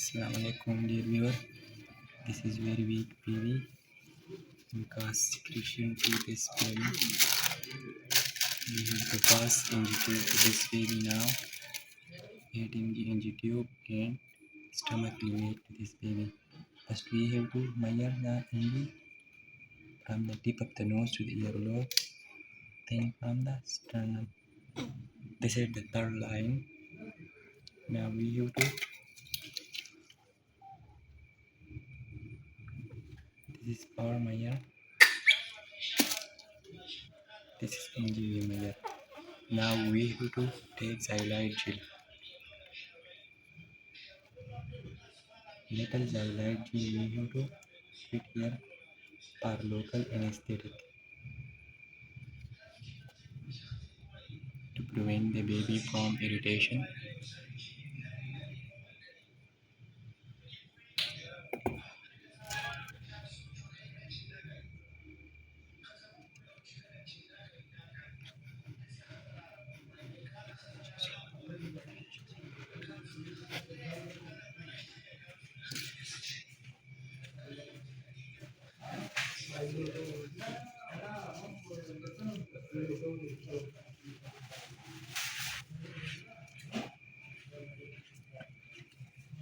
Assalamualaikum dear viewer. This is very weak baby because secretion to this baby. We have to pass NG tube to this baby now. Adding the NG tube and stomach lavage to this baby. First we have to measure the NG from the tip of the nose to the earlobe, then from the sternum. This is the third line. Now we have to this is power measure. This is NG measure. Now we have to take xylite gel. Little xylite gel we have to put here for local anesthetic to prevent the baby from irritation.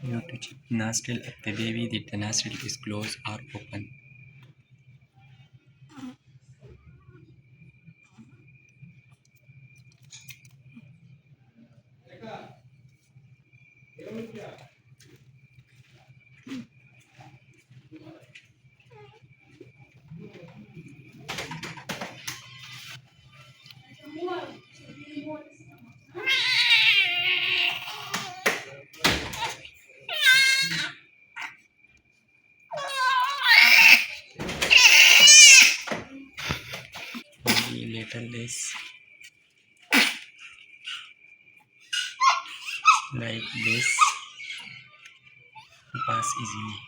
You have to check the nostril of the baby that the nostril is closed or open. Maybe little less like this to pass easily.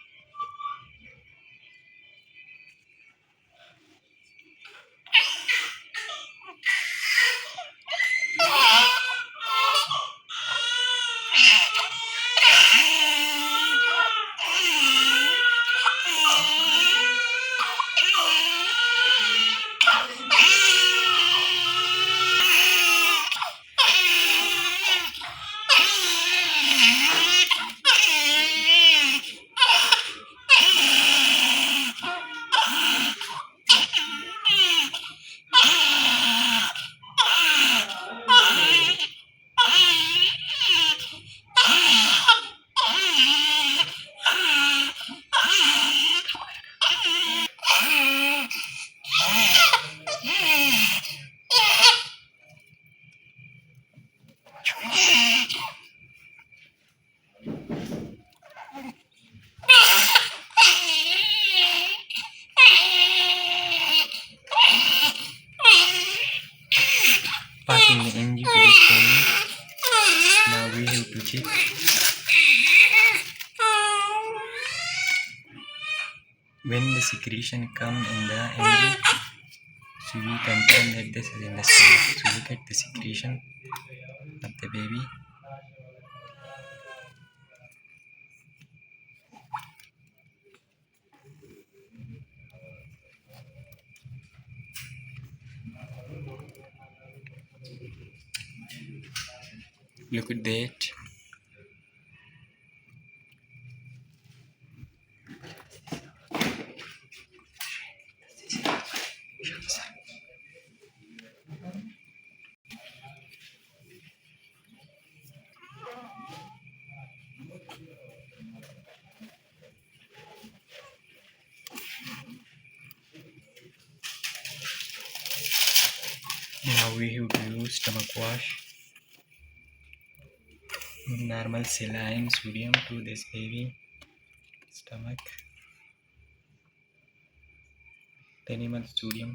Passing the NG to this baby. Now we have to check when the secretion come in the NG. So we confirm that this is in the stomach. So look at the secretion of the baby. Look at that. Now we have to use stomach wash. Normal saline sodium to this baby stomach. 10 ml sodium.